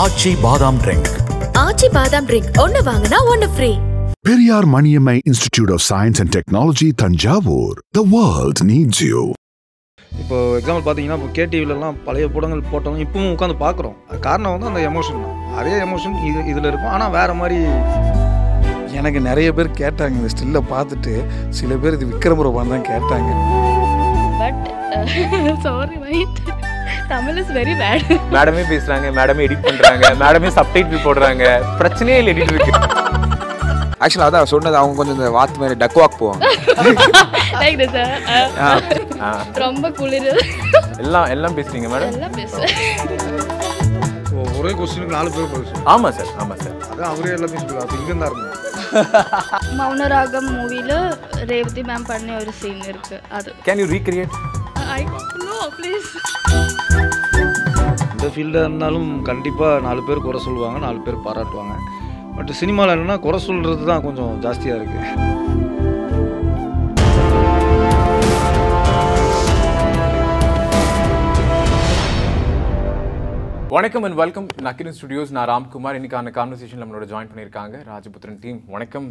ஆச்சி பாதாம் ட்ரிங்க். ஆச்சி பாதாம் ட்ரிங்க் ஒன்னு வாங்குனா ஒன்னு free. Periyar Maniammai Institute of Science and Technology, Thanjavur. The world needs you. இப்போ எக்ஸாம்பிள் பார்த்தீங்கன்னா இப்போ கேடிவிலலாம் பழைய படங்கள் போட்டவங்க இப்பவும் உட்காந்து பார்க்குறோம். காரணம் வந்து அந்த எமோஷன் தான். அதே எமோஷன் இதில் இருக்கும், ஆனால் வேறு மாதிரி. எனக்கு நிறைய பேர் கேட்டாங்க இந்த ஸ்டில்லை பார்த்துட்டு. சில பேர் இது விக்ரமரபான் தான் கேட்டாங்க. But sorry right, Tamil is very bad. மேடமே பேசுகிறாங்க, மேடமே எடிட் பண்ணுறாங்க, மேடமே சப்டைட்டில் போடுறாங்க, பிரச்சனையே இல்லை எடிட் இருக்கு. ஆக்சுவலாக அதான் சொன்னது, அவங்க கொஞ்சம் இந்த வாத்து மாதிரி டக் வாக் போவாங்க. லைக் திஸ் ரொம்ப குளிர். எல்லாம் பேசுறீங்க மேடம். எல்லாம் பேசுறேன். ஸோ ஒரே கொஸ்டினுக்கு 4 பேர் பதில். ஆமாம் சார். அதான் அவரே எல்லாமே சொல்லுவாங்க. அப்போ இங்கே தான் இருக்கும். மௌனராகம் மூவில ரேவதி மேம் பண்ண ஒரு சீன் இருக்கு. அது can you recreate? I know please. இந்த ஃபீல்டாக இருந்தாலும் கண்டிப்பாக 4 பேர் குறை சொல்லுவாங்க, 4 பேர் பாராட்டுவாங்க. பட் சினிமாவில் என்னென்னா குறை சொல்கிறது தான் கொஞ்சம் ஜாஸ்தியாக இருக்குது. வணக்கம் அண்ட் வெல்கம் நக்கிரன் ஸ்டுடியோஸ். நான் ராம்குமார். இன்னைக்கான கான்வர்சேஷன் நம்மளோட ஜாயின் பண்ணியிருக்காங்க ராஜபுத்திரன் டீம். வணக்கம்.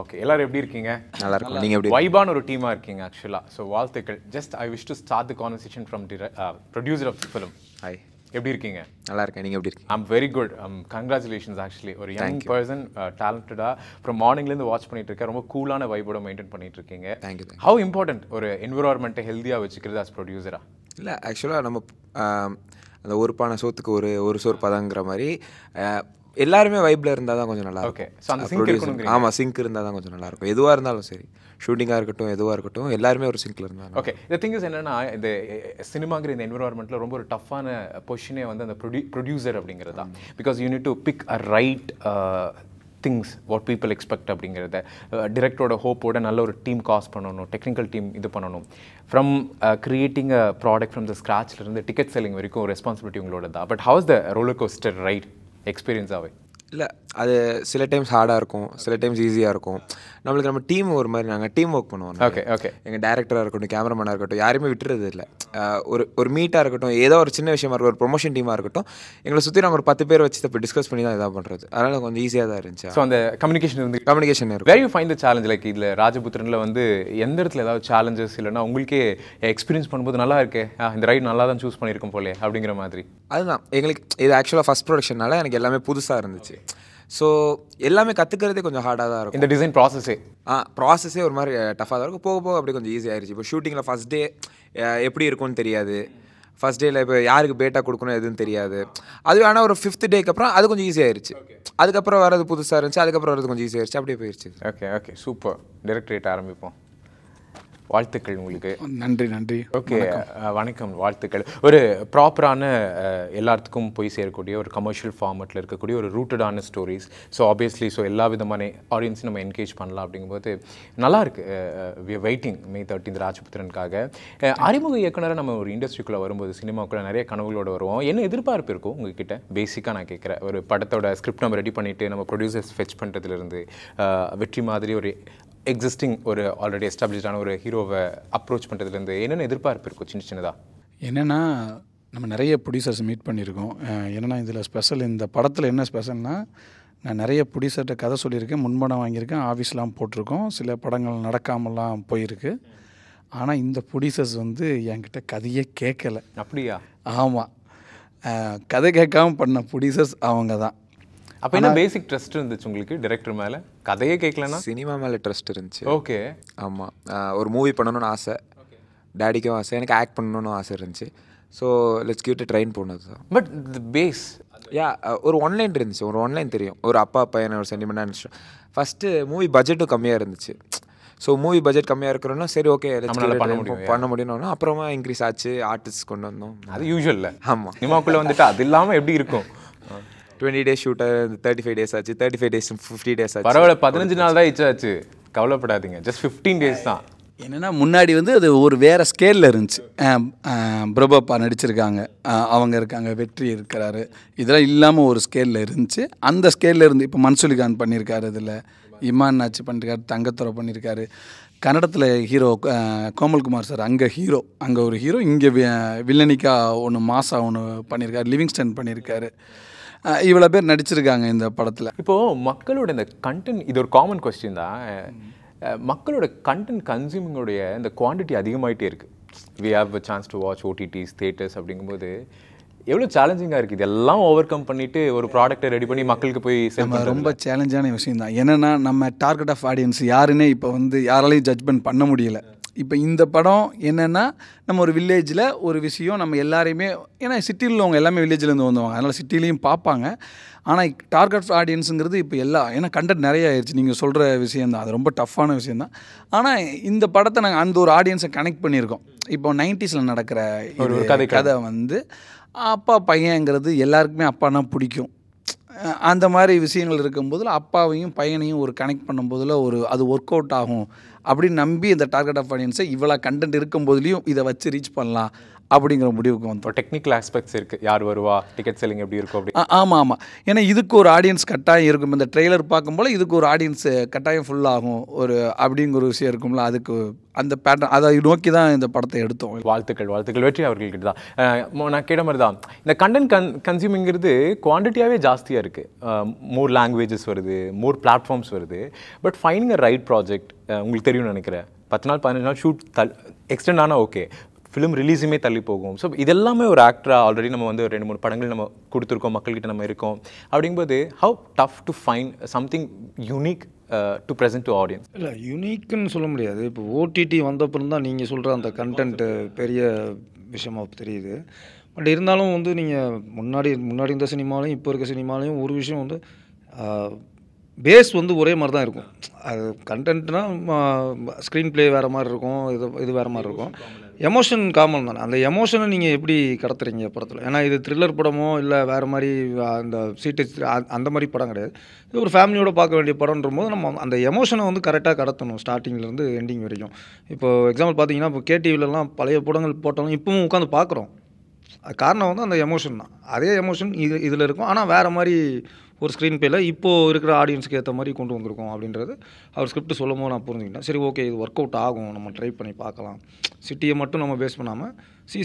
ஓகே, எல்லாரும் எப்படி இருக்கீங்க? நல்லா இருக்கும். நீங்கள் எப்படி? வைபான ஒரு டீமாக இருக்கீங்க ஆக்சுவலாக. ஸோ வாழ்த்துக்கள். Just I wish to start the conversation from producer of the film. Hi, எப்படி இருக்கீங்க? நல்லா இருக்கேன். நீங்கள் எப்படி இருக்கீங்க? I'm very good. Congratulations. Actually ஒரு யங் பர்சன், டேலண்டடாக ஃப்ரம் மார்னிங்லேருந்து வாட்ச் பண்ணிட்டு இருக்கேன். ரொம்ப கூலான வைபோட மெயின்டைன் பண்ணிட்டு இருக்கீங்க. தேங்க்யூ. ஹவு இம்பார்ட்டன்ட் ஒரு என்விரான்மெண்ட்டை ஹெல்த்தியாக வச்சுக்கிறது அஸ் ப்ரொடியூசரா? இல்லை, ஆக்சுவலாக நம்ம அந்த ஒரு பானை சோத்துக்கு ஒரு சோறு பதங்கிற மாதிரி எல்லாருமே வைப்பில் இருந்தால் தான் கொஞ்சம் நல்லா இருக்கும். ஆமாம், சிங்க் இருந்தால் தான் கொஞ்சம் நல்லாயிருக்கும். எதுவாக இருந்தாலும் சரி, ஷூட்டிங்காக இருக்கட்டும், எதுவாக இருக்கட்டும், எல்லாருமே ஒரு சிங்கில் இருந்தாங்க. ஓகே, இந்த திங்ஸ் என்னன்னா, இந்த சினிமாங்கிற இந்த என்விரான்மெண்ட்டில் ரொம்ப ஒரு டஃப்பான பொசிஷனே வந்து அந்த ப்ரொடியூசர் அப்படிங்கிறது தான். Because you need to pick a right things what people expect அப்படிங்கிறத டிரெக்டரோட ஹோப்போட நல்ல ஒரு டீம் காஸ்ட் பண்ணணும், டெக்னிக்கல் டீம் இது பண்ணணும். From creating a product from the ஸ்க்ராட்ச்லேருந்து டிக்கெட் செல்லிங் வரைக்கும் ரெஸ்பான்சிபிலிட்டி உங்களோட தான். But how's the roller coaster ride எக்ஸ்பீரியன்ஸாகவே? இல்லை, அது சில டைம்ஸ் ஹார்டாக இருக்கும், சில டைம்ஸ் ஈஸியாக இருக்கும். நம்மளுக்கு நம்ம டீம் ஒரு மாதிரி, நாங்கள் டீம் ஒர்க் பண்ணுவோம். ஓகே, எங்கள் டேரக்டராக இருக்கட்டும், கேமராமேனாக இருக்கட்டும், யாருமே விட்டுறது இல்லை. ஒரு மீட்டாக இருக்கட்டும், ஏதோ ஒரு சின்ன விஷயமா இருக்கும், ஒரு ப்ரொமோஷன் டீமாக இருக்கட்டும், எங்களை சுற்றி நாங்கள் ஒரு 10 பேர் வச்சு இப்போ டிஸ்கஸ் பண்ணி தான் இதாக பண்ணுறது. அதனால் கொஞ்சம் ஈஸியாக தான் இருந்துச்சு. ஸோ அந்த கம்யூனிகேஷன் இருக்கும். Where you find the challenge? Like இதில் ராஜபுத்திரனில் வந்து எந்த இடத்துல ஏதாவது சேலஞ்சஸ் இல்லைன்னா உங்களுக்கே எக்ஸ்பீரியன்ஸ் பண்ணும்போது நல்லா இருக்கே, இந்த ரைட் நல்லா தான் சூஸ் பண்ணியிருக்கோம் போலே அப்படிங்கிற மாதிரி? அதுதான் எங்களுக்கு இது ஆக்சுவலாக ஃபஸ்ட் ப்ரொடக்ஷனால எனக்கு எல்லாமே புதுசாக இருந்துச்சு. ஸோ எல்லாமே கற்றுக்கிறதே கொஞ்சம் ஹார்டாக தான் இருக்கும். இந்த டிசைன் ப்ராசஸே ஒரு மாதிரி டஃபாக தான் இருக்கும். போக போக அப்படி கொஞ்சம் ஈஸியாக ஆயிடுச்சு. இப்போ ஷூட்டிங்கில் ஃபஸ்ட் டே எப்படி இருக்கும்னு தெரியாது. ஃபஸ்ட் டேயில் இப்போ யாருக்கு பேட்டா கொடுக்கணும் எதுவும் தெரியாது. அது ஆனால் ஒரு 5th டேக்கு அப்புறம் அது கொஞ்சம் ஈஸியாகிடுச்சு. அதுக்கப்புறம் வரது புதுசாக இருந்துச்சு, அதுக்கப்புறம் வரது கொஞ்சம் ஈஸியாகிடுச்சு. அப்படியே போயிடுச்சு. Okay, super. டைரக்டரேட் ஆரம்பிப்போம். வாழ்த்துக்கள் உங்களுக்கு. நன்றி. ஓகே, வணக்கம், வாழ்த்துக்கள். ஒரு ப்ராப்பரான எல்லாத்துக்கும் போய் சேரக்கூடிய ஒரு கமர்ஷியல் ஃபார்மெட்டில் இருக்கக்கூடிய ஒரு ரூட்டடான ஸ்டோரிஸ். ஸோ ஆப்வியஸ்லி எல்லா விதமான ஆடியன்ஸையும் நம்ம என்கேஜ் பண்ணலாம் அப்படிங்கும்போது நல்லாயிருக்கு. Waiting May 13 ராஜபுத்திரனுக்காக. அறிமுக இயக்குனராக நம்ம ஒரு இண்டஸ்ட்ரிக்குள்ளே வரும்போது சினிமாக்குள்ளே நிறைய கனவுகளோடு வருவோம். என்ன எதிர்பார்ப்பு இருக்கும் உங்ககிட்ட? பேசிக்காக நான் கேட்குறேன். ஒரு படத்தோட ஸ்கிரிப்ட் நம்ம ரெடி பண்ணிவிட்டு நம்ம ப்ரொடியூசர்ஸ் ஃபெச் பண்ணுறதுலேருந்து வெற்றி மாதிரி ஒரு எக்ஸிஸ்டிங் ஒரு ஆல்ரெடி எஸ்டாப்ளிஷ்டான ஒரு ஹீரோவை அப்ரோச் பண்ணுறதுலேருந்து என்னென்ன எதிர்பார்ப்பு இருக்கும் சின்னதாக? என்னென்னா, நம்ம நிறைய ப்ரொடியூசர்ஸ் மீட் பண்ணியிருக்கோம். என்னென்னா இதில் ஸ்பெஷல், இந்த படத்தில் என்ன ஸ்பெஷல்னால், நான் நிறைய ப்ரொடியூசர்கிட்ட கதை சொல்லியிருக்கேன், முன்படம் வாங்கியிருக்கேன், ஆஃபீஸ்லாம் போட்டிருக்கோம், சில படங்கள் நடக்காமலாம் போயிருக்கு. ஆனால் இந்த ப்ரொடியூசர்ஸ் வந்து என்கிட்ட கதையே கேட்கலை. அப்படியா? ஆமாம், கதை கேட்காம பண்ண ப்ரொடியூசர்ஸ் அவங்க தான். அப்போ என்ன பேசிக் ட்ரஸ்ட் இருந்துச்சு உங்களுக்கு டைரக்டர் மேலே? கதையே கேட்கலன்னா சினிமா மேலே ட்ரஸ்ட் இருந்துச்சு. ஓகே. ஆமாம், ஒரு மூவி பண்ணணும்னு ஆசை, டேடிக்கும் ஆசை, எனக்கு ஆக்ட் பண்ணணும்னு ஆசை இருந்துச்சு. So let's give it train போனது தான். பட் தி பேஸ் ஒரு ஒன்லைன் இருந்துச்சு. ஒரு ஒன்லைன் தெரியும், ஒரு அப்பா பையனை ஒரு சென்டிமெண்டாக இருந்துச்சு. ஃபஸ்ட்டு மூவி பட்ஜெட்டும் கம்மியாக இருந்துச்சு. ஸோ மூவி பட்ஜெட் கம்மியாக இருக்கிறோன்னா சரி ஓகே பண்ண முடியும்னு அப்புறமா இன்க்ரீஸ் ஆச்சு, ஆர்டிஸ்ட் கொண்டு வந்தோம். அது யூஸ்வல்ல. ஆமாம், சினிமாக்குள்ளே வந்துட்டு அது இல்லாமல் எப்படி இருக்கும்? 20 days ஷூட்டை 35 days ஆச்சு, 35 days 50 days ஆச்சு. பரவாயில்ல, 15 நாள் தான் ஆச்சு, கவலைப்படாதீங்க. ஜஸ்ட் 15 days தான். என்னென்னா முன்னாடி வந்து அது ஒரு வேறு ஸ்கேலில் இருந்துச்சு. பிரபாப்பா நடிச்சிருக்காங்க, அவங்க இருக்காங்க, வெற்றி இருக்கிறாரு, இதெல்லாம் இல்லாமல் ஒரு ஸ்கேலில் இருந்துச்சு. அந்த ஸ்கேலில் இருந்து இப்போ மன்சூலிகான் பண்ணியிருக்காரு, இதில் இமான் ஆச்சு பண்ணியிருக்காரு, தங்கத்துறை பண்ணியிருக்காரு, கன்னடத்தில் ஹீரோ கோமல்குமார் சார், அங்கே ஹீரோ, அங்கே ஒரு ஹீரோ, இங்கே வில்லனிக்கா ஒன்று மாசா ஒன்று பண்ணியிருக்காரு, லிவிங்ஸ்டன் பண்ணியிருக்காரு. இவ்வளோ பேர் நடிச்சிருக்காங்க இந்த படத்தில். இப்போது மக்களோட இந்த கண்டென்ட், இது ஒரு காமன் கொஸ்டின் தான், மக்களோட கண்டென்ட் கன்சியூமிங்கோடைய இந்த குவான்டிட்டி அதிகமாகிட்டே இருக்குது. We have a chance to watch OTTs, theatres அப்படிங்கும்போது எவ்வளோ சேலஞ்சிங்காக இருக்குது. இதெல்லாம் ஓவர் கம் பண்ணிவிட்டு ஒரு ப்ராடக்ட்டை ரெடி பண்ணி மக்களுக்கு போய் நம்ம ரொம்ப சேலஞ்சான விஷயம் தான். என்னென்னா நம்ம டார்கெட் ஆஃப் ஆடியன்ஸ் யாருன்னே இப்போ யாராலையும் ஜட்ஜ்மெண்ட் பண்ண முடியலை. இப்போ இந்த படம் என்னென்னா, நம்ம ஒரு வில்லேஜில் ஒரு விஷயம் நம்ம எல்லாரையுமே, ஏன்னா சிட்டியில் உள்ளவங்க எல்லாமே வில்லேஜ்லேருந்து வந்தவங்க, அதனால் சிட்டிலையும் பார்ப்பாங்க. ஆனால் டார்கெட் ஆடியன்ஸுங்கிறது இப்போ ஏன்னா கண்டென்ட் நிறைய ஆயிடுச்சு. நீங்கள் சொல்கிற விஷயந்தான், அது ரொம்ப டஃப்பான விஷயந்தான். ஆனால் இந்த படத்தை நாங்கள் அந்த ஒரு ஆடியன்ஸை கனெக்ட் பண்ணியிருக்கோம். இப்போ 90s நடக்கிற ஒரு கதை அப்பா பையன்கிறது எல்லாருக்குமே அப்பானா பிடிக்கும். அந்த மாதிரி விஷயங்கள் இருக்கும்போதில் அப்பாவையும் பையனையும் ஒரு கனெக்ட் பண்ணும்போதில் அது ஒர்க் அவுட் ஆகும் அப்படின்னு நம்பி இந்த டார்கெட் ஆஃப் ஆடியன்ஸை இவ்வளோ கண்டென்ட் இருக்கும்போதுலேயும் இதை வச்சு ரீச் பண்ணலாம் அப்படிங்கிற முடிவுக்கு வந்தோம். டெக்னிக்கல் ஆஸ்பெக்ட்ஸ் இருக்குது, யார் வருவா, டிக்கெட் செல்லிங் எப்படி இருக்கும் அப்படி. ஆமாம், ஏன்னா இதுக்கு ஒரு ஆடியன்ஸ் கட்டாயம் இருக்கும். இந்த ட்ரெய்லர் பார்க்கும்போது இதுக்கு ஒரு ஆடியன்ஸ் கட்டாயம் ஃபுல்லாகும் அப்படிங்கிற ஒரு விஷயம் இருக்கும்ல, அதுக்கு அந்த பேட்டர்ன் அதை நோக்கி தான் இந்த படத்தை எடுத்தோம். வாழ்த்துக்கள் வெற்றி அவர்கள்கிட்ட தான். நான் கேட்ட மாதிரி தான், இந்த கண்டென்ட் கன்சியூமிங்கிறது குவான்டிட்டியாகவே ஜாஸ்தியாக இருக்குது. மோர் லாங்குவேஜஸ் வருது, மோர் பிளாட்ஃபார்ம்ஸ் வருது. But finding a right project உங்களுக்கு தெரியும்னு நினைக்கிறேன். 10 நாள் 15 நாள் ஷூட் எக்ஸ்டெண்ட் ஆனால் ஓகே, ஃபிலிம் ரிலீஸுமே தள்ளி போகும். ஸோ இதெல்லாமே ஒரு ஆக்டராக ஆல்ரெடி நம்ம 2-3 படங்கள் நம்ம கொடுத்துருக்கோம், மக்கள்கிட்ட நம்ம இருக்கோம். அப்படிங்கும்போது how tough to find something unique to present to audience? இல்லை, யூனிக்னு சொல்ல முடியாது. இப்போ ஓடிடி வந்தப்பறம் தான் நீங்கள் சொல்கிற அந்த கண்டென்ட்டு பெரிய விஷயமாக தெரியுது. பட் இருந்தாலும் நீங்கள் முன்னாடி இருந்த சினிமாலையும் இப்போ இருக்க சினிமாலையும் ஒரு விஷயம் பேஸ் ஒரே மாதிரி தான் இருக்கும். அது கண்டென்ட்னா ஸ்க்ரீன் ப்ளே வேறு மாதிரி இருக்கும், இது வேறு மாதிரி இருக்கும். எமோஷன் காமன் தானே. அந்த எமோஷனை நீங்கள் எப்படி கடத்துறீங்க படத்தில்? ஏன்னா இது த்ரில்லர் படமோ இல்லை வேறு மாதிரி அந்த அந்த மாதிரி படம் கிடையாது. இது ஒரு ஃபேமிலியோடு பார்க்க வேண்டிய படம்ன்ற போது நம்ம அந்த எமோஷனை கரெக்டாக கடத்தணும் ஸ்டார்டிங்லேருந்து எண்டிங் வரைக்கும். இப்போ எக்ஸாம்பிள் பார்த்தீங்கன்னா, இப்போ கேடிவிலலாம் பழைய படங்கள் போட்டாலும் இப்பவும் உட்காந்து பார்க்குறோம். அது காரணம் அந்த எமோஷன் தான். அதே எமோஷன் இதில் இருக்கும், ஆனால் வேறு மாதிரி ஒரு ஸ்க்ரீன் பிளேயில் இப்போது இருக்கிற ஆடியன்ஸுக்கு ஏற்ற மாதிரி கொண்டு வந்திருக்கோம் அப்படின்றது அவர் ஸ்கிரிப்ட் சொல்லும் போது நான் புரிஞ்சுக்கிட்டேன். சரி, ஓகே, இது ஒர்க் அவுட் ஆகும், நம்ம ட்ரை பண்ணி பார்க்கலாம். சிட்டியை மட்டும் நம்ம பேஸ் பண்ணாமல்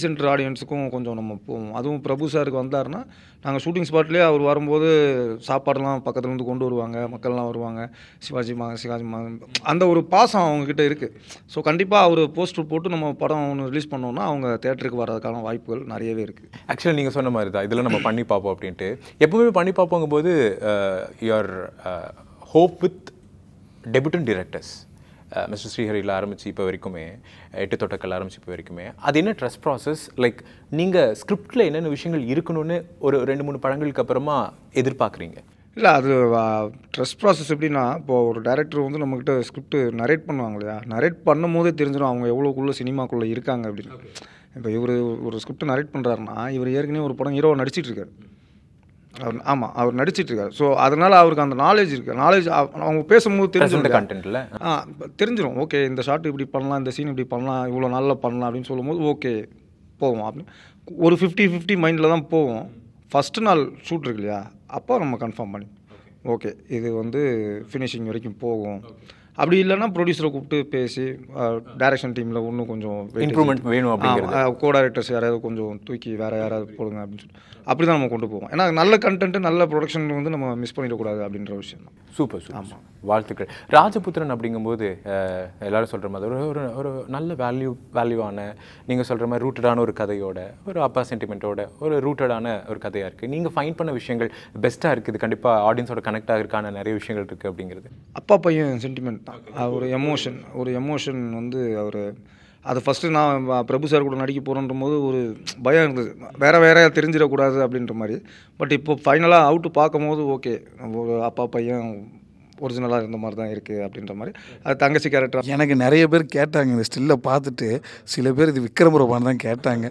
சென்டர் ஆடியன்ஸுக்கும் கொஞ்சம் நம்ம போவோம். அதுவும் பிரபு சாருக்கு வந்தாருன்னா நாங்கள் ஷூட்டிங் ஸ்பாட்லேயே அவர் வரும்போது சாப்பாடுலாம் பக்கத்துலேருந்து கொண்டு வருவாங்க, மக்கள்லாம் வருவாங்க, சிவாஜி அந்த ஒரு பாசம் அவங்கக்கிட்ட இருக்குது. ஸோ கண்டிப்பாக அவர் போஸ்டர் போட்டு நம்ம படம் ஒன்று ரிலீஸ் பண்ணோன்னா அவங்க தேட்டருக்கு வர்றதுக்கான வாய்ப்புகள் நிறையவே இருக்குது. ஆக்சுவலாக நீங்கள் சொன்ன மாதிரி தான் இதில் நம்ம பண்ணி பார்ப்போம் அப்படின்ட்டு. எப்போவுமே பண்ணி பார்ப்போங்கும்போது your hope with debutant directors, mister ஸ்ரீஹரியில் ஆரம்பித்து இப்போ வரைக்குமே, 8 தொட்டக்கல் ஆரம்பித்து இப்போ வரைக்குமே, அது என்ன ட்ரஸ்ட் ப்ராசஸ்? லைக் நீங்கள் ஸ்கிரிப்டில் என்னென்ன விஷயங்கள் இருக்கணும்னு ஒரு 2-3 படங்களுக்கு அப்புறமா எதிர்பார்க்குறீங்க? இல்லை, அது ட்ரஸ்ட் ப்ராசஸ் எப்படின்னா, இப்போது ஒரு டைரக்டர் நம்மக்கிட்ட ஸ்கிரிப்ட் நரேட் பண்ணுவாங்க இல்லையா, நரேட் பண்ணும் போதே தெரிஞ்சிடும் அவங்க எவ்வளோக்குள்ளே சினிமாக்குள்ளே இருக்காங்க அப்படின்னு. இப்போ இவர் ஒரு ஸ்கிரிப்ட் நரேட் பண்ணுறாருன்னா, இவர் ஏற்கனவே ஒரு படம் ஹீரோவை நடிச்சிட்ருக்காரு. அவர் நடிச்சிட்ருக்காரு. ஸோ அதனால் அவருக்கு அந்த நாலேஜ் இருக்குது. நாலேஜ் அவங்க பேசும்போது தெரிஞ்சிடும், கண்டென்ட்டில் தெரிஞ்சிடும். ஓகே, இந்த ஷாட் இப்படி பண்ணலாம், இந்த சீன் இப்படி பண்ணலாம், இவ்வளோ நாளில் பண்ணலாம் அப்படின்னு சொல்லும்போது ஓகே போவோம் அப்படின்னு ஒரு 50-50 மைண்டில் தான் போவோம். ஃபஸ்ட்டு நாள் ஷூட் இருக்கு இல்லையா, அப்போ நம்ம கன்ஃபார்ம் பண்ணி ஓகே இது ஃபினிஷிங் வரைக்கும் போகும். அப்படி இல்லைன்னா ப்ரொடியூசரை கூப்பிட்டு பேசி டைரக்ஷன் டீமில் இன்னும் கொஞ்சம் இம்ப்ரூவ்மெண்ட் வேணும் அப்படிங்கிறது, கோ டைரக்டர்ஸ் யாராவது கொஞ்சம் தூக்கி வேறு யாராவது போடுங்க அப்படின்னு சொல்லி அப்படி தான் நம்ம கொண்டு போவோம். ஏன்னா நல்ல கண்டென்ட் நல்ல ப்ரொடக்ஷன் நம்ம மிஸ் பண்ணிடக்கூடாது அப்படின்ற விஷயம் தான். சூப்பர். ஆமாம், வாழ்த்துக்கள். ராஜபுத்திரன் அப்படிங்கும்போது எல்லோரும் சொல்கிற மாதிரி ஒரு நல்ல வேல்யூவான, நீங்கள் சொல்கிற மாதிரி ரூட்டடான ஒரு கதையோட, ஒரு அப்பா சென்டிமெண்ட்டோட ஒரு ரூட்டடான ஒரு கதையாக இருக்குது. நீங்கள் ஃபைண்ட் பண்ண விஷயங்கள் பெஸ்ட்டாக இருக்குது, கண்டிப்பாக ஆடியன்ஸோட கனெக்ட் ஆகிருக்கான நிறைய விஷயங்கள் இருக்குது அப்படிங்கிறது. அப்பா பையன் சென்டிமெண்ட் தான். ஒரு எமோஷன் அவர் அது ஃபஸ்ட்டு நான் பிரபு சார் கூட நடிக்க போகிறோன்ற போது ஒரு பயம் இருந்தது, வேறு தெரிஞ்சிடக்கூடாது அப்படின்ற மாதிரி. பட் இப்போ ஃபைனலாக அவுட்டு பார்க்கும் போது ஓகே, ஒரு அப்பா பையன் ஒரிஜினலாக இருந்த மாதிரி தான் இருக்குது அப்படின்ற மாதிரி. அது தங்கச்சி கேரக்டர். எனக்கு நிறைய பேர் கேட்டாங்க இந்த ஸ்டில்லை பார்த்துட்டு, சில பேர் இது விக்ரம் பிரபான்னு தான் கேட்டாங்க.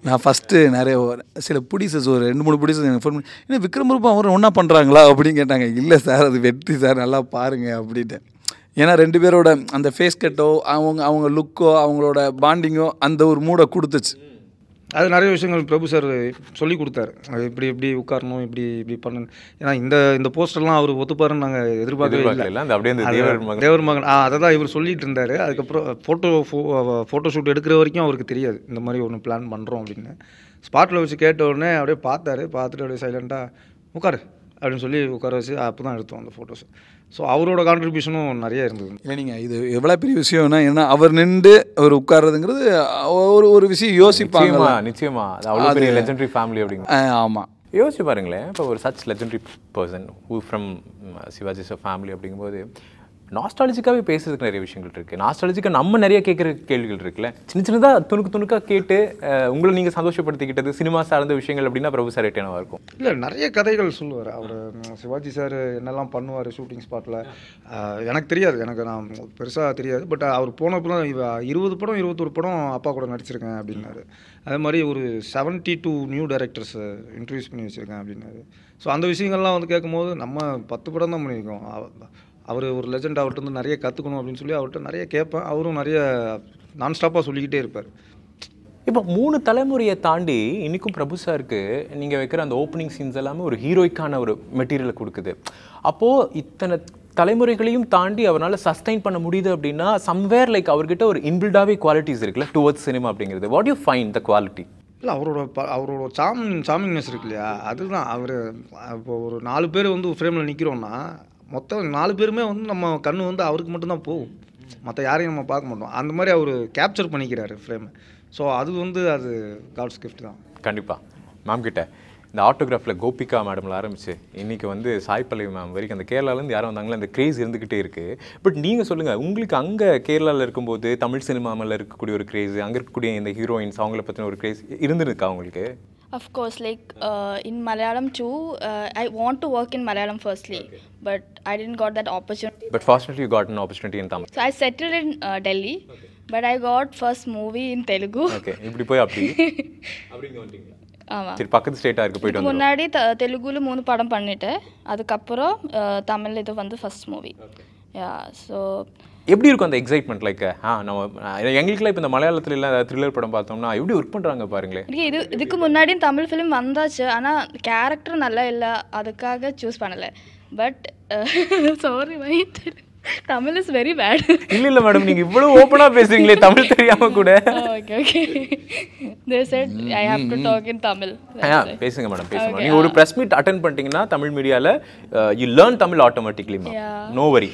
நான் ஃபஸ்ட்டு சில ப்ரொடியூசர்ஸ் ஒரு 2-3 ப்ரொடியூசர்ஸ் எனக்கு ஃபோன் பண்ணி, ஏன்னா விக்ரம் பிரபா அவர் ஒன்றா பண்ணுறாங்களா அப்படின்னு கேட்டாங்க. இல்லை சார், அது வெற்றி சார், நல்லா பாருங்கள் அப்படின்ட்டு. ஏன்னா 2 பேரோட அந்த ஃபேஸ் கட்டோ அவங்க லுக்கோ அவங்களோட பாண்டிங்கோ அந்த ஒரு மூடை கொடுத்துச்சு. அது நிறைய விஷயங்கள் பிரபு சார் சொல்லி கொடுத்தாரு. அது இப்படி உட்காரணும், இப்படி பண்ணணும். ஏன்னா இந்த போஸ்டர்லாம் அவர் ஒத்துப்பாருன்னு நாங்கள் எதிர்பார்க்கவே இல்லை. தேவர் மகன் அதை தான் இவர் சொல்லிட்டு இருந்தார். அதுக்கப்புறம் ஃபோட்டோ ஷூட் எடுக்கிற வரைக்கும் அவருக்கு தெரியாது இந்த மாதிரி ஒன்று பிளான் பண்ணுறோம் அப்படின்னு. ஸ்பாட்டில் வச்சு கேட்ட உடனே அப்படியே பார்த்துட்டு அப்படியே சைலண்ட்டாக உட்காரு அப்படின்னு சொல்லி உட்கார வச்சு அப்போ தான் எடுத்தோம் அந்த ஃபோட்டோஸ். ஸோ அவரோட கான்ட்ரிபியூஷனும் நிறைய இருந்தது. இல்லை நீங்கள் இது எவ்வளோ பெரிய விஷயம்னா, ஏன்னா அவர் நின்று அவர் உட்கார்றதுங்கிறது ஒரு விஷயம் யோசிப்பாங்க. நிச்சயமாக அது அவ்வளோ பெரிய லெஜெண்டரி ஃபேமிலி அப்படிங்க. ஆமாம், யோசிச்சு பாருங்களேன். இப்போ ஒரு such legendary person who from Shivaji sir family அப்படிங்கும்போது நாஸ்டாலஜிக்காகவே பேசுறதுக்கு நிறைய விஷயங்கள் இருக்குது. நாஸ்டாலஜிக்காக நம்ம நிறைய கேட்குற கேள்விகள் இருக்குல்ல. சின்னதாக துணுக்காக கேட்டு உங்களை நீங்கள் சந்தோஷப்படுத்திக்கிட்டது சினிமா சார்ந்த விஷயங்கள் அப்படின்னா பிரபு சார் என்னவாக இருக்கும்? இல்லை, நிறைய கதைகள் சொல்லுவார் அவர். சிவாஜி சார் என்னெல்லாம் பண்ணுவார் ஷூட்டிங் ஸ்பாட்டில் எனக்கு தெரியாது, நான் பெருசாக தெரியாது. பட் அவர் போனப்பறம் 20 படம் 21 படம் அப்பா கூட நடிச்சிருக்கேன் அப்படின்னாரு. அதே மாதிரி ஒரு 72 நியூ டைரக்டர்ஸ் இன்ட்ரடியூஸ் பண்ணி வச்சுருக்கேன் அப்படின்னாரு. ஸோ அந்த விஷயங்கள்லாம் வந்து கேட்கும்போது நம்ம 10 படம் தான் பண்ணியிருக்கோம். அவர் ஒரு லெஜெண்ட், அவர்கிட்ட வந்து நிறைய கற்றுக்கணும் அப்படின்னு சொல்லி அவர்கிட்ட நிறைய கேட்பேன். அவரும் நிறைய நான்ஸ்டாப்பாக சொல்லிக்கிட்டே இருப்பார். இப்போ 3 தலைமுறையை தாண்டி இன்றைக்கும் பிரபு சாருக்கு நீங்கள் வைக்கிற அந்த ஓப்பனிங் சீன்ஸ் எல்லாமே ஒரு ஹீரோய்க்கான ஒரு மெட்டீரியலை கொடுக்குது. அப்போது இத்தனை தலைமுறைகளையும் தாண்டி அவரால் சஸ்டைன் பண்ண முடியுது அப்படின்னா சம்வேர் லைக் அவர்கிட்ட ஒரு இன்பில்டாகவே குவாலிட்டிஸ் இருக்குல்ல டுவர்ட்ஸ் சினிமா அப்படிங்கிறது. What you find the quality? இல்லை, அவரோட சாமிங்னஸ் இருக்கு இல்லையா, அதுதான். அவர் இப்போ ஒரு 4 பேர் வந்து ஃப்ரேமில் நிற்கிறோன்னா மொத்தம் 4 பேருமே வந்து நம்ம கண்ணு வந்து அவருக்கு மட்டும்தான் போகும், மற்ற யாரையும் நம்ம பார்க்க மாட்டோம். அந்த மாதிரி அவர் கேப்சர் பண்ணிக்கிறாரு ஃப்ரேமை. ஸோ அது வந்து அது காட்ஸ் கிஃப்ட் தான். கண்டிப்பாக. மேம் கிட்ட இந்த ஆட்டோகிராஃபில் கோபிகா மேடமில் ஆரம்பிச்சு இன்றைக்கி வந்து சாய் பல்லவி மேம் வரைக்கும் அந்த கேரளாலேருந்து யாரும் வந்தாங்களே அந்த க்ரேஸ் இருந்துக்கிட்டே இருக்குது. பட் நீங்கள் சொல்லுங்கள், உங்களுக்கு அங்கே கேரளாவில் இருக்கும்போது தமிழ் சினிமாவில் இருக்கக்கூடிய ஒரு க்ரேஸ், அங்கே இருக்கக்கூடிய இந்த ஹீரோயின்ஸ் அவங்கள பற்றின ஒரு க்ரேஸ் இருந்துருக்கா உங்களுக்கு? Of course, like in Malayalam too, I want to work in Malayalam firstly, but I didn't got that opportunity. But fortunately you got an opportunity in Tamil. So I settled in Delhi, but I got first movie in Telugu. Okay, இப்படி போய் அப்படிங்க வந்துட்டீங்க. ஆமா, சரி, பக்கத்து ஸ்டேட்டா இருக்கு போய்ட்டு வந்தோம். முன்னாடி தெலுங்குல 3 படம் பண்ணிட்டேன். அதுக்கு அப்புறம் தமிழ்ல இது வந்து ஃபர்ஸ்ட் மூவி. யா, ஸோ எப்படி இருக்கும் அந்த எக்ஸைட்மெண்ட்? லைக் நம்ம எங்களுக்குலாம் இப்போ இந்த மலையாளத்துல இல்லை த்ரில்லர் படம் பார்த்தோம்னா எப்படி ஒர்க் பண்ணுறாங்க பாருங்களேன். இதுக்கு முன்னாடி தமிழ் ஃபிலிம் வந்தாச்சு, ஆனால் கேரக்டர் நல்லா இல்லை, அதுக்காக சூஸ் பண்ணலை. But sorry my Tamil is very bad. இல்லை மேடம், நீங்கள் இவ்வளோ ஓப்பனாக பேசுறீங்களே தமிழ் தெரியாமல் கூட. Okay they said I have to talk in Tamil. பேசுங்க மேடம், பேசுங்க. நீங்கள் ஒரு ப்ரெஸ் மீட் அட்டென்ட் பண்ணிட்டீங்கன்னா தமிழ் மீடியாவில் you learn Tamil automatically, no worry.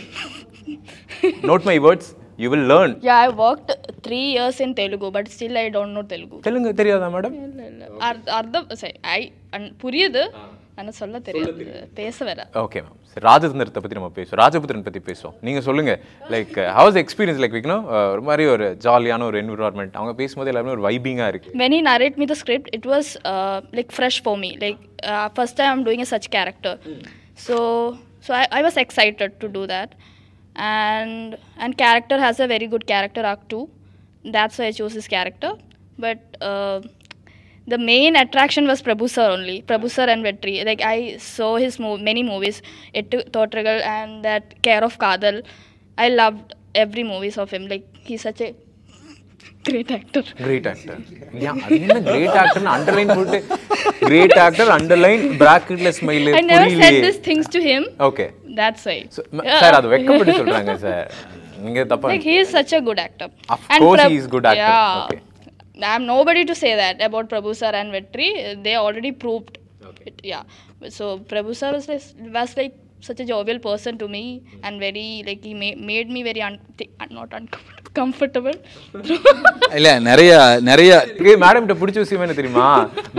Note my words, you will learn. Yeah, I worked 3 years in Telugu, but still I don't know Telugu. Telugu தெரியாதா madam? இல்ல அர்த்தம் புரியுது, ஆனா சொல்ல தெரியாது, பேச வேற. ஓகே மேம், சரி, ராஜதந்திரத்தை பற்றி நம்ம பேசுவோம், ராஜபுத்திரன் பற்றி பேசுவோம். நீங்கள் சொல்லுங்கள், like how was the experience like? ஒரு மாதிரி ஒரு ஜாலியான ஒரு என்விரான்மெண்ட், அவங்க பேசும்போது எல்லாருமே ஒரு வைபிங்காக இருக்குது. When he narrate me the script, it was like fresh for me, like first time I'm doing a such character. So I was excited to do that. And character has a very good character arc too. That's why I chose this character. But the main attraction was Prabhu sir only. Prabhu sir and Vetri. Like I saw his many movies, Ettu Thotragal and that Care of Kadal. I loved every movies of him. Like he's such a great actor. Great actor. Yeah, அது என்ன great actor னு underline போட்டு great actor underline பிராக்கெட்ல smile. I never said these things to him. Okay. That's why. Sir அது வெக்கப்பட்டு சொல்றாங்க sir. நீங்க தப்பா. Like he is such a good actor. Of course he is good actor. Yeah. Okay. I'm nobody to say that about Prabhu sir and Vetri. They already proved it. Yeah. So Prabhu sir was like such a jovial person to me and very like he made me very not uncomfortable. இல்ல நிறைய madam கிட்ட பிடிச்ச விஷயம் என்ன தெரியுமா?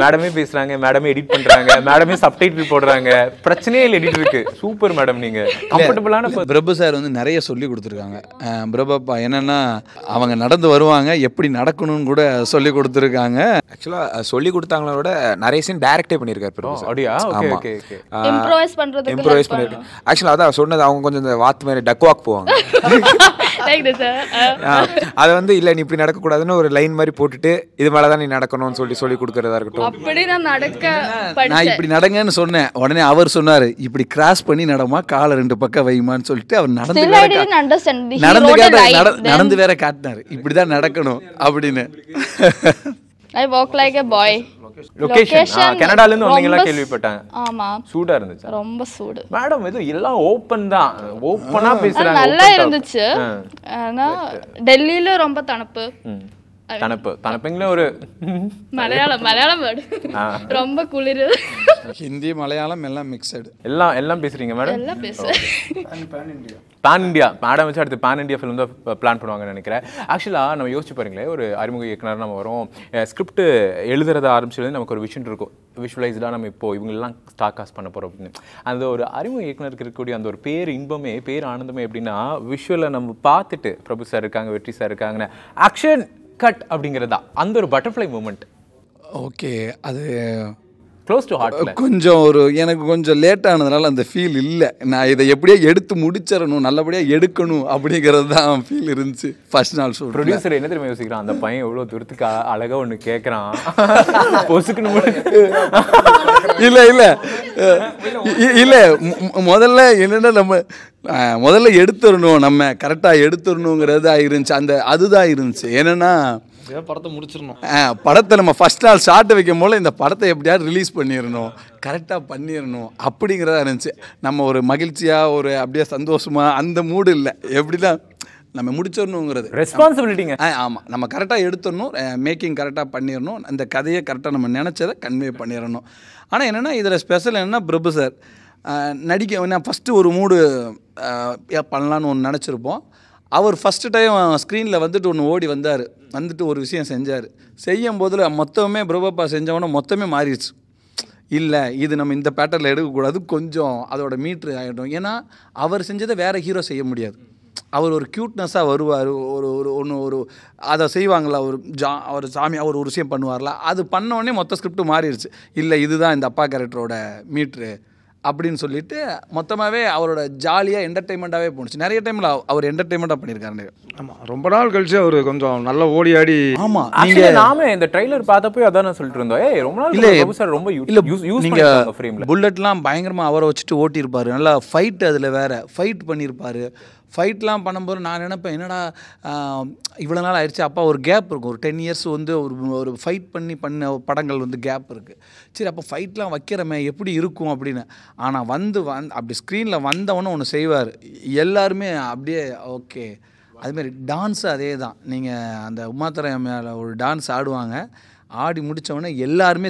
மேடமே பேசுறாங்க, மேடமே edit பண்றாங்க, மேடமே subtitle போடுறாங்க, பிரச்சனையே இல்லை எடிட்டருக்கு. சூப்பர் மேடம், நீங்க கம்ஃபர்டபுளான. பிரபு சார் வந்து நிறைய சொல்லி கொடுத்துருக்காங்க. பிரபப்பா என்னன்னா அவங்க நடந்து வருவாங்க, எப்படி நடக்கணும்னு கூட சொல்லி கொடுத்துருக்காங்க. ஆக்சுவலாக சொல்லி கொடுத்தாங்களோட நிறைய சீன் டைரக்டே பண்ணியிருக்காரு பிரபு சார். அப்படியா? Okay okay okay. இம்ப்ரோவைஸ் பண்ணிருக்காங்க. ஆக்சுவலாக அதான் சொன்னது, அவங்க கொஞ்சம் இந்த வாத்து மாதிரி டக் வாக் போவாங்க. அதை வந்து இல்லை நீ இப்படி நடக்கக்கூடாதுன்னு ஒரு லைன் மாதிரி போட்டுட்டு இது மேலே தான் நீ நடக்கணும்னு சொல்லி கொடுக்கறதா இருக்கட்டும். அப்படி நான் இப்படி நடங்கன்னு சொன்னேன், உடனே அவர் சொன்னாரு இப்படி கிராஸ் பண்ணி நடமா, காலை 2 பக்கம் வைமான்னு சொல்லிட்டு அவர் நடந்து வேற காட்டினாரு, இப்படிதான் நடக்கணும் அப்படின்னு. I walk like a boy. Location கனடால இருந்து வந்தீங்களா கேள்விப்பட்டாங்க. ஆமா. சூடா இருந்துச்சு. ரொம்ப சூடு. மேடம் இது எல்லாம் ஓபன் தான். ஓபனா பேசுறாங்க. நல்லா இருந்துச்சு. ஆனா டெல்லியில ரொம்ப தணுப்பு. தனப்புங்களே ஒரு மலையாளம் வேர்டு ரொம்ப குளிர். ஹிந்தி மலையாளம் எல்லாம் மிக்சடு எல்லாம் பேசுறீங்க மேடம். எல்லாம் பேசுறேன். பேன் இண்டியா மேடம் வச்சு அடுத்து பேன் இண்டியா ஃபிலிம் தான் பிளான் பண்ணுவாங்கன்னு நினைக்கிறேன். ஆக்சுவலாக நம்ம யோசிச்சு பாருங்களேன், ஒரு அறிமுக இயக்குனர் நம்ம வரோம், ஸ்கிரிப்ட் எழுதுறத ஆரம்பிச்சது நமக்கு ஒரு விஷன் இருக்கும், விஷுவலைஸ்டாக நம்ம இப்போ இவங்களெல்லாம் ஸ்டார் காஸ்ட் பண்ண போகிறோம் அப்படின்னு. அந்த ஒரு அறிமுக இயக்குனருக்கு இருக்கக்கூடிய அந்த ஒரு பேர் இன்பமே பேர் ஆனந்தமே எப்படின்னா, விஷுவலை நம்ம பார்த்துட்டு பிரபு சார் இருக்காங்க, வெற்றி சார் இருக்காங்கன்னு ஆக்ஷன் கட் அப்படிங்கிறதா அந்த ஒரு பட்டர்ஃப்ளை மூமெண்ட். ஓகே, அது க்ளோஸ் டு ஹார்ட். கொஞ்சம் எனக்கு கொஞ்சம் லேட் ஆனதுனால அந்த ஃபீல் இல்லை. நான் இதை எப்படியோ எடுத்து முடிச்சிடணும், நல்லபடியாக எடுக்கணும் அப்படிங்கிறது தான் ஃபீல் இருந்துச்சு ஃபர்ஸ்ட் நாள் ஷூட். ப்ரொடியூசர் என்ன தெரியுமா யோசிக்கிறான், அந்த பையன் எவ்வளோ தூரத்துக்கு அழகாக ஒன்று கேட்குறான், பொசுக்கணும். இல்லை முதல்ல என்னென்னா நம்ம முதல்ல எடுத்துடணும், நம்ம கரெக்டாக எடுத்துடணுங்கிறது இருந்துச்சு. அதுதான் இருந்துச்சு. என்னென்னா படத்தை முடிச்சிடணும், படத்தை நம்ம ஃபர்ஸ்ட் நாள் ஷார்ட் வைக்கும் போல இந்த படத்தை எப்படியாவது ரிலீஸ் பண்ணிடணும், கரெக்டாக பண்ணிடணும் அப்படிங்கிறதா இருந்துச்சு. நம்ம ஒரு மகிழ்ச்சியாக அப்படியே சந்தோஷமாக அந்த மூடு இல்லை, எப்படின்னா நம்ம முடிச்சிடணுங்கிறது ரெஸ்பான்சிபிலிட்டிங்க. ஆமாம், நம்ம கரெக்டாக எடுத்துடணும், மேக்கிங் கரெக்டாக பண்ணிடணும், அந்த கதையை கரெக்டாக நம்ம நினச்சதை கன்வே பண்ணிடணும். ஆனால் என்னென்னா இதில் ஸ்பெஷல் என்னென்னா பிரபு சார் நடிக்க ஃபஸ்ட்டு ஒரு மூடு பண்ணலான்னு ஒன்று நினச்சிருப்போம். அவர் ஃபஸ்ட்டு டைம் ஸ்க்ரீனில் வந்துட்டு ஒன்று ஓடி வந்துட்டு ஒரு விஷயம் செஞ்சார். செய்யும் போதில் மொத்தமே பிரபப்பா செஞ்சவொன்னே மொத்தமே மாறிடுச்சு. இல்லை இது நம்ம இந்த பேட்டர்னில் எடுக்கக்கூடாது, கொஞ்சம் அதோட மீட்ரு ஆகிடும். ஏன்னா அவர் செஞ்சதை வேறு ஹீரோ செய்ய முடியாது. அவர் ஒரு க்யூட்னஸாக வருவார், ஒரு அதை செய்வாங்களா, அவர் சாமி அவர் ஒரு விஷயம் பண்ணுவார்ல, அது பண்ணோடனே மொத்த ஸ்கிரிப்ட் மாறிடுச்சு. இல்லை இதுதான் இந்த அப்பா கேரக்டரோட மீட்ரு அப்படின்னு சொல்லிட்டு மொத்தமாகவே அவரோட ஜாலியாக என்டர்டெயின்மெண்ட்டாகவே போணுச்சு. நிறைய டைமில் அவர் என்டர்டெயின்மெண்ட்டாக பண்ணியிருக்காரு. ஆமாம், ரொம்ப நாள் கழிச்சு அவர் கொஞ்சம் நல்லா ஓடி ஆடி. ஆமாம், நீங்கள் நாம இந்த ட்ரெய்லர் பார்த்தப்போ அதான் நான் சொல்லிட்டு இருந்தோம், ரொம்ப நாள் இல்லை சார் ரொம்ப இல்லை நீங்கள் புல்லட்லாம் பயங்கரமாக அவரை வச்சுட்டு ஓட்டியிருப்பார், நல்லா ஃபைட், அதில் வேறு ஃபைட் பண்ணியிருப்பார். ஃபைட்லாம் பண்ணும்போது நான் நினைப்பேன், என்னடா இவ்வளோ நாள் ஆயிடுச்சு, அப்பா ஒரு கேப் இருக்கும், ஒரு 10 இயர்ஸ் ஒரு ஃபைட் பண்ண படங்கள் கேப் இருக்குது. சரி அப்போ ஃபைட்லாம் வைக்கிறமே எப்படி இருக்கும் அப்படின்னு. ஆனால் அப்படி ஸ்க்ரீனில் வந்தவொன்னே ஒன்று செய்வார், எல்லாருமே அப்படியே ஓகே. அதுமாரி டான்ஸு அதே தான். நீங்கள் அந்த உமாத்திரை மேலே ஒரு டான்ஸ் ஆடுவாங்க, ஆடி முடித்தவொடனே எல்லாருமே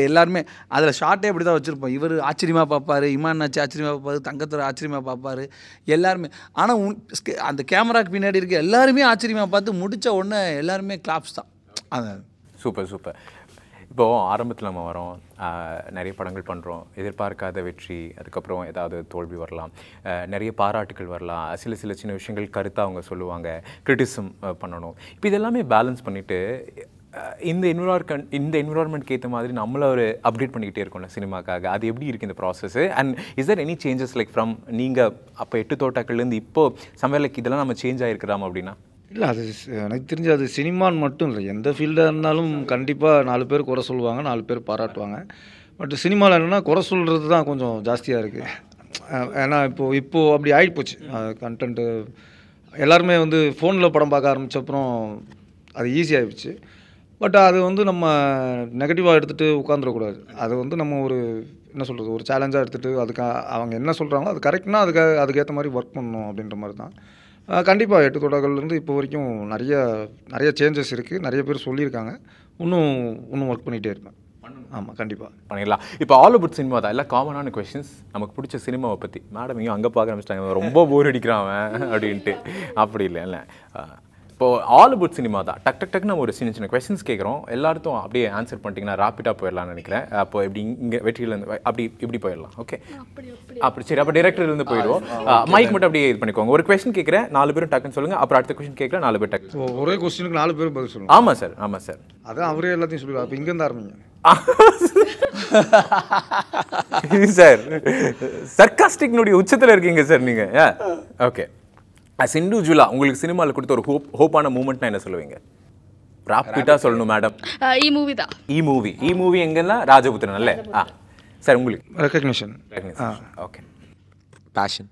எல்லாருமே அதில் ஷார்ட்டே அப்படி தான் வச்சுருப்போம். இவர் ஆச்சரியமாக பார்ப்பார், இமான் ஆச்சு ஆச்சரியமாக பார்ப்பார், தங்கத்துறை ஆச்சரியமாக பார்ப்பார், எல்லாருமே. ஆனால் அந்த கேமராக்கு பின்னாடி இருக்க எல்லாருமே ஆச்சரியமாக பார்த்து முடித்த உடனே எல்லாருமே கிளாப்ஸ் தான். அது சூப்பர். இப்போது ஆரம்பத்தில் நம்ம வரோம், நிறைய படங்கள் பண்ணுறோம், எதிர்பார்க்காத வெற்றி, அதுக்கப்புறம் ஏதாவது தோல்வி வரலாம், நிறைய பாராட்டுகள் வரலாம், சில சின்ன விஷயங்கள் கருத்தாக அவங்க சொல்லுவாங்க, கிரிட்டிசம் பண்ணணும். இப்போ இதெல்லாமே பேலன்ஸ் பண்ணிவிட்டு இந்த என்விரான்மெண்ட்க்கு ஏற்ற மாதிரி நம்மளை ஒரு அப்டேட் பண்ணிக்கிட்டே இருக்கோம்ல சினிமாக்காக, அது எப்படி இருக்குது இந்த process? And is there any changes like from நீங்கள் அப்போ 8 தோட்டாக்கள்லேருந்து இப்போது சமையலுக்கு இதெல்லாம் நம்ம சேஞ்ச் ஆகிருக்கிறோம் அப்படின்னா? இல்லை, அது எனக்கு தெரிஞ்சு அது சினிமான்னு மட்டும் இல்லை, எந்த ஃபீல்டாக இருந்தாலும் கண்டிப்பாக 4 பேர் குறை சொல்லுவாங்க, 4 பேர் பாராட்டுவாங்க. பட் சினிமாவில் என்னென்னா குறை சொல்கிறது தான் கொஞ்சம் ஜாஸ்தியாக இருக்குது. ஏன்னா இப்போது அப்படி ஆகிப்போச்சு கண்டென்ட்டு. எல்லாருமே ஃபோனில் படம் பார்க்க ஆரம்பித்தப்புறம் அது ஈஸியாகிடுச்சு. பட் அது நம்ம நெகட்டிவாக எடுத்துகிட்டு உட்காந்துடக்கூடாது. அது நம்ம ஒரு என்ன சொல்கிறது, ஒரு சேலஞ்சாக எடுத்துகிட்டு அதுக்கு அவங்க என்ன சொல்கிறாங்களோ அது கரெக்ட்னா அதுக்கேற்ற மாதிரி ஒர்க் பண்ணணும் அப்படின்ற மாதிரி தான். கண்டிப்பாக 8 தோட்டாக்கள்லேருந்து இப்போ வரைக்கும் நிறைய சேஞ்சஸ் இருக்குது, நிறைய பேர் சொல்லியிருக்காங்க. இன்னும் ஒர்க் பண்ணிகிட்டே இருப்பேன். ஆமாம், கண்டிப்பாக பண்ணிடலாம். இப்போ ஆல் அபவுட் சினிமா தான், எல்லாம் காமனான கொஸ்டின்ஸ். நமக்கு பிடிச்ச சினிமாவை பற்றி மேடம் இங்கே அங்கே பார்க்க ஆரம்பிச்சிட்டாங்க, ரொம்ப போர் அடிக்கிறான் அப்படின்ட்டு. அப்படி இல்லை இப்போது ஆல் அபவுட் சினிமா தான். டக்குன்னு நம்ம ஒரு சின்ன கொஸ்டின்ஸ் கேட்குறோம், எல்லாருக்கும் அப்படியே ஆன்சர் பண்ணிட்டீங்கன்னா ரேப்பிடாக போயிடலாம்னு நினைக்கிறேன். அப்போ எப்படி இங்கே வெற்றியிலேருந்து இப்படி போயிடலாம். ஓகே, அப்படி சரி. அப்போ டிரெக்டர்லேருந்து போயிடுவோம். மைக் மட்டும் அப்படியே இது பண்ணிக்கோங்க. ஒரு கொஸ்டின் கேட்குறேன், 4 பேரும் டக்குன்னு சொல்லுங்கள். அப்புறம் அடுத்த கொஸ்டின் கேட்குறேன், 4 பேர் டக்கு. ஒரே கொஸ்டினுக்கு 4 பேரும் பதில் சொல்லுங்கள். ஆமாம் சார். அதான் அவரே எல்லாத்தையும் சொல்லுவார். அப்போ இங்கேருந்து ஆரம்பிங்க சார். சர்காஸ்டிக்னுடைய உச்சத்தில் இருக்கீங்க சார் நீங்கள். ஓகே, அஸ் இண்டிவிஜுவலாக உங்களுக்கு சினிமாவில் கொடுத்த ஒரு ஹோப்பான மூமெண்ட்னா என்ன சொல்லுவீங்க? ராப்பிட்டாக சொல்லணும் மேடம். மூவி தான். மூவி எங்கன்னா ராஜபுத்திரன் அல்ல? சார் உங்களுக்கு recognition. Okay, passion.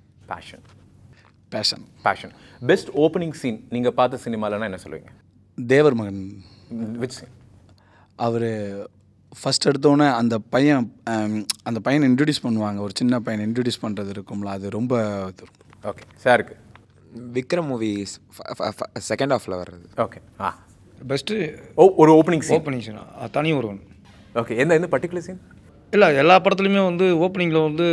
Best opening scene நீங்கள் பார்த்த சினிமாலன்னா என்ன சொல்லுவீங்க? தேவர் மகன். Which scene? அவர் ஃபஸ்ட் எடுத்தோன்னே அந்த பையனை இன்ட்ரடியூஸ் பண்ணுவாங்க, ஒரு சின்ன பையனை இன்ட்ரடியூஸ் பண்ணுறது இருக்கும்ல, அது ரொம்ப ஓகே சாருக்கு விக்ரம் மூவி செகண்ட் ஹாஃபில் வர்றது. ஓகே பெஸ்ட்டு ஒரு ஓப்பனிங் சீன் தனி ஒருவன். ஓகே எந்த பர்டிகுலர் சீன்? இல்லை, எல்லா படத்துலையுமே வந்து ஓப்பனிங்கில் வந்து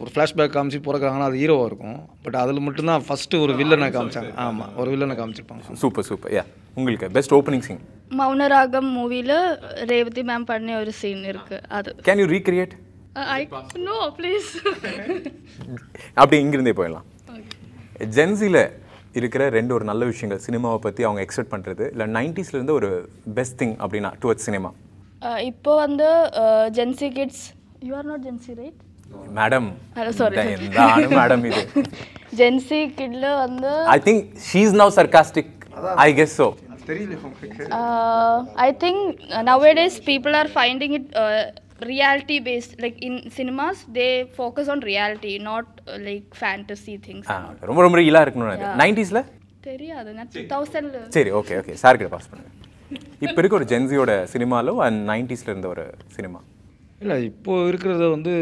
ஒரு ஃப்ளாஷ்பேக் காமிச்சு பிறக்காங்கன்னா அது ஹீரோவாக இருக்கும். பட் அதில் மட்டும்தான் ஃபஸ்ட்டு ஒரு வில்லனை காமிச்சாங்க. ஆமாம், ஒரு வில்லனை காமிச்சிருப்பாங்க. சூப்பர் யா. உங்களுக்கு பெஸ்ட் ஓப்பனிங் சீன்? மௌனராகம் மூவியில் ரேவதி மேம் பண்ண ஒரு சீன் இருக்குது. அது can you recreate? No please. அப்படி இங்கிருந்தே போயிடலாம். ஜென்சியில் இருக்கிற ஒரு நல்ல விஷயங்கள் சினிமாவை பற்றி அவங்க எக்ஸ்பெக்ட் பண்ணுறது, இல்லை 90s இருந்து ஒரு பெஸ்ட் திங் அப்படின்னா டுவர்ட்ஸ் சினிமா? இப்போ வந்து Gen Z kids, you are not Gen Z right madam? Sorry madam, இது ஜென்சி கிட்ல வந்து I think she is now sarcastic, I guess so. I think nowadays people are finding it reality based, like in cinemas they focus on reality, not like fantasy things. ரொம்ப ரியலா இருக்கணும். 90s ல தெரியாது, 2000 ல. சரி, okay sir கிட்ட pass பண்ணுங்க. இப்போ இருக்க ஒரு ஜென்சியோட சினிமாலோ அண்ட் 90s இருந்த ஒரு சினிமா? இல்லை, இப்போது இருக்கிறத வந்து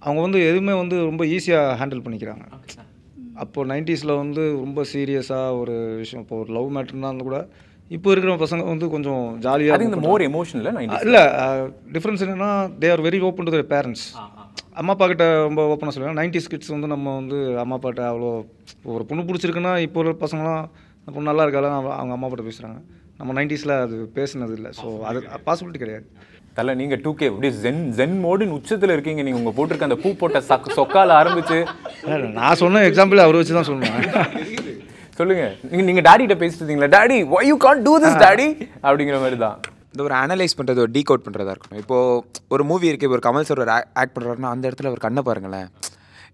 அவங்க வந்து எதுவுமே வந்து ரொம்ப ஈஸியாக ஹேண்டில் பண்ணிக்கிறாங்க. அப்போது 90s வந்து ரொம்ப சீரியஸாக ஒரு விஷயம், இப்போ ஒரு லவ் மேட்டர்னா இருந்தால் கூட இப்போ இருக்கிற பசங்க வந்து கொஞ்சம் ஜாலியாக, இந்த மோர் எமோஷனில் இல்லை. டிஃப்ரென்ஸ் என்னென்னா they are very open to their parents. அம்மா அப்பா கிட்ட ரொம்ப ஓப்பனாக சொல்லுவாங்க. 90s கிட்ஸ் வந்து நம்ம வந்து அம்மா அப்பாட்ட அவ்வளோ, ஒரு பொண்ணு பிடிச்சிருக்குன்னா இப்போ ஒரு பசங்களாம் அந்த பொண்ணு நல்லா இருக்காது அவங்க அம்மா அப்பாட்ட பேசுகிறாங்க. நம்ம 90s அது பேசுனது இல்லை. ஸோ அது பாசிபிலிட்டி கிடையாது. தலை நீங்கள் 2K அப்படியே ஜென் மோடின் உச்சத்தில் இருக்கீங்க. நீங்கள் உங்கள் போட்டிருக்க அந்த பூ போட்ட சொக்கால் ஆரம்பிச்சு, நான் சொன்ன எக்ஸாம்பிள் அவரை வச்சு தான் சொல்லுவேன். சொல்லுங்க, நீங்கள் டாடிகிட்ட பேசிட்டு இருந்தீங்களா, daddy why you can't do this daddy அப்படிங்கிற மாதிரி தான். இந்த ஒரு அனலைஸ் பண்ணுறது, ஒரு டீகோட் பண்ணுறதா இருக்கணும். இப்போது ஒரு மூவி இருக்குது, இப்போ ஒரு கமல் சார் ஒரு ஆக்ட் பண்ணுறாருன்னா அந்த இடத்துல ஒரு கண்ணை பாருங்களேன்,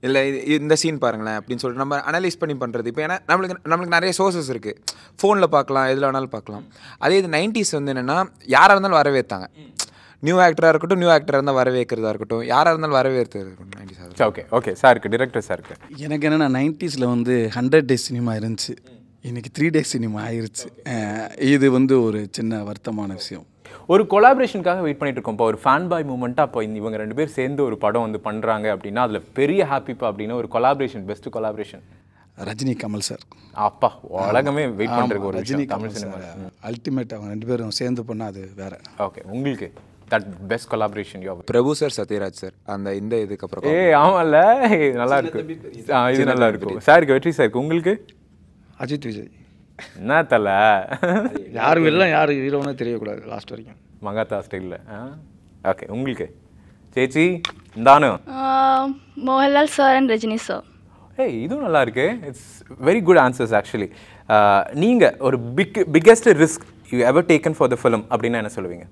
இல்லை இந்த சீன் பாருங்களேன் அப்படின்னு சொல்லிட்டு நம்ம அனலைஸ் பண்ணி பண்ணுறது. இப்போ ஏன்னா நம்மளுக்கு நிறைய சோர்ஸஸ் இருக்குது, ஃபோனில் பார்க்கலாம், எதில் வேணாலும் பார்க்கலாம். அதே இது 90s வந்து என்னென்னா யாராக இருந்தாலும் வரவேற்றாங்க. நியூ ஆக்டராக இருக்கட்டும், நியூ ஆக்டராக இருந்தால் வரவேற்கிறதா இருக்கட்டும், யாராக இருந்தாலும் வரவேற்கிறது இருக்கட்டும் 90s. ஓகே சாருக்கு, டிரெக்டர் சாருக்கு. எனக்கு என்னென்னா 90s வந்து 100 days சினிமா இருந்துச்சு, இன்றைக்கி 3 days சினிமா ஆயிடுச்சு. இது வந்து ஒரு சின்ன வருத்தமான விஷயம். ஒரு கொலாபரேஷனுக்காக வெயிட் பண்ணிட்டு இருக்கோம். இப்போ ஒரு ஃபேன் பாய் மூமெண்ட்டாக இப்போ இவங்க 2 பேர் சேர்ந்து ஒரு படம் வந்து பண்ணுறாங்க அப்படின்னா அதில் பெரிய ஹாப்பிப்பா அப்படின்னா ஒரு collaboration, best collaboration Rajini Kamal sir. அப்பா, உலகமே வெயிட் பண்ணிருக்கு ஒரு ரஜினி தமிழ் சினிமா. அல்டிமேட், அவங்க 2 பேரும் சேர்ந்து பண்ணால் அது வேற. ஓகே, உங்களுக்கு that best collaboration? Prabhu sir, Sathyaraj sir, அந்த இந்த இதுக்கப்புறம் ஆமாம்ல, நல்லா இருக்கு. இது நல்லா இருக்கும். சாருக்கு, வெற்றி சாருக்கு. உங்களுக்கு? அஜித் விஜய். என்ன தலை, யார் வெளிலாம் யார் ஹீரோனே தெரியக்கூடாது லாஸ்ட் வரைக்கும், மங்காத்தா ஸ்டைலில். ஓகே, உங்களுக்கு? சேச்சி இந்தானு? Mohanlal sir and Rajini sir. இதுவும் நல்லா இருக்கு. It's very good answers actually. நீங்கள் ஒரு biggest risk you ever taken for the film அப்படின்னா என்ன சொல்லுவீங்க?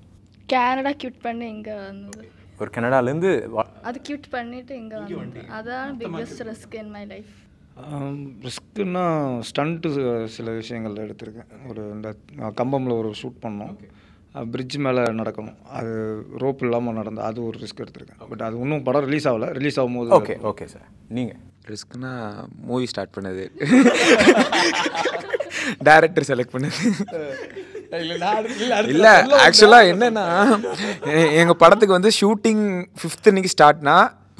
கனடா கியூட் பண்ணி இங்கே வந்தது. ஒரு கனடாலேருந்து அது கியூட் பண்ணிட்டு இங்கே வந்தது. அதான் biggest risk in my life. ரிஸ்க்குன்னா ஸ்டண்ட்டு சில விஷயங்கள் எடுத்திருக்கேன். ஒரு இந்த கம்பமில் ஒரு ஷூட் பண்ணோம், பிரிட்ஜ் மேலே நடக்கணும், அது ரோப் இல்லாமல் நடந்தது, அது ஒரு ரிஸ்க் எடுத்திருக்கேன். பட் அது இன்னும் படம் ரிலீஸ் ஆகலை. ரிலீஸ் ஆகும்போது ஓகே சார். நீங்கள்? ரிஸ்க்னா மூவி ஸ்டார்ட் பண்ணது, டைரக்டர் செலக்ட் பண்ணது. இல்லை, ஆக்சுவலாக என்னென்னா எங்கள் படத்துக்கு வந்து ஷூட்டிங் 5th அன்னைக்கு ஸ்டார்ட்னா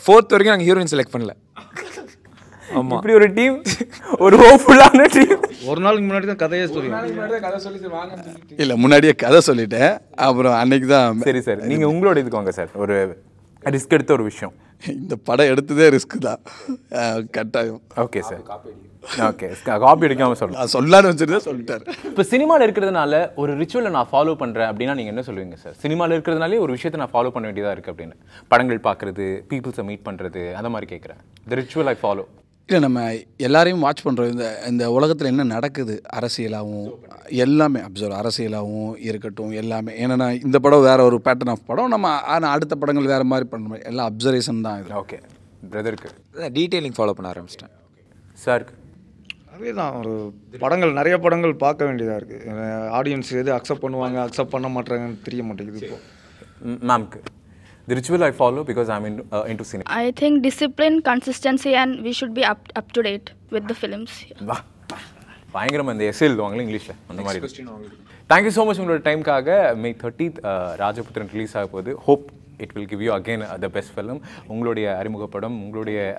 4th வரைக்கும் நாங்கள் ஹீரோயின் செலக்ட் பண்ணல. ஆமாம், இப்படி ஒரு டீம், ஒரு ஹோப்ஃபுல்லான டீம். ஒரு நாளுக்கு முன்னாடி தான் கதையே சொல்லி இல்லை, முன்னாடியே கதை சொல்லிட்டேன். அப்புறம் அன்னைக்கு தான். சரி சார், நீங்கள் உங்களோட இதுக்கு வாங்க சார். ஒரு ரிஸ்க் எடுத்த ஒரு விஷயம். இந்த படம் எடுத்ததே ரிஸ்க் தான், கட்டாயம். Okay sir. ஓகே, காப்பி அடிக்காமல் சொல்லலாம், சொல்லான்னு வச்சுருந்தா சொல்லிட்டார். இப்போ சினிமாவில் இருக்கிறதுனால ஒரு ரிச்சுவலை நான் ஃபாலோ பண்ணுறேன் அப்படின்னா நீங்கள் என்ன சொல்லுவீங்க சார்? சினிமாவில் இருக்கிறதுனாலே ஒரு விஷயத்தை நான் ஃபாலோ பண்ண வேண்டியதாக இருக்குது அப்படின்னு, படங்கள் பார்க்குறது, பீப்புள்ஸை மீட் பண்ணுறது, அந்த மாதிரி கேட்குறேன். த ரிச்சுவல் ஐ ஃபாலோ. இல்லை, நம்ம எல்லாரையும் வாட்ச் பண்ணுறோம். இந்த உலகத்தில் என்ன நடக்குது, அரசியலாகவும் எல்லாமே அப்சர்வ், அரசியலாகவும் இருக்கட்டும் எல்லாமே. ஏன்னா இந்த படம் வேறு ஒரு பேட்டர்ன் ஆஃப் படம், நம்ம ஆனால் அடுத்த படங்கள் வேறு மாதிரி பண்ணுற மாதிரி எல்லாம் அப்சர்வேஷன் தான் இது. ஓகே, பிரதருக்கு டீட்டெயிலிங் ஃபாலோ பண்ண ஆரம்பிச்சிட்டேன். சாருக்கு? அதே தான், ஒரு படங்கள் நிறைய படங்கள் பார்க்க வேண்டியதாக இருக்குது. ஆடியன்ஸ் எது அக்செப்ட் பண்ணுவாங்க, அக்செப்ட் பண்ண மாட்டாங்கன்னு தெரிய மாட்டேங்குது இப்போ. மேம்க்கு? The ritual I follow because I'm into cinema. I think discipline, consistency, and we should be up to date with the films. பயங்கரமாக இந்த எஸ்ஏ எழுதுவாங்களே இங்கிலீஷில் அந்த மாதிரி. தேங்க்யூ ஸோ மச் உங்களோட டைமுக்காக. May 30th ராஜபுத்திரன் ரிலீஸ் ஆக போகுது. Hope it will give you again the best film. உங்களுடைய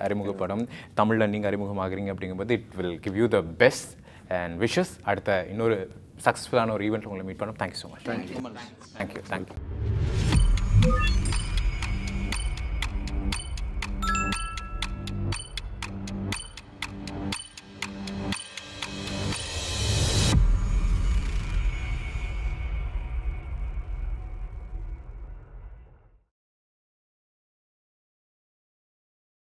அறிமுகப்படம் தமிழில் நீங்கள் அறிமுகமாகறீங்க அப்படிங்கும்போது it will give you the best and wishes. அடுத்த இன்னொரு சக்ஸஸ்ஃபுல்லான ஒரு ஈவெண்ட் உங்களை மீட் பண்ணோம். Thank you so much. தேங்க்யூ.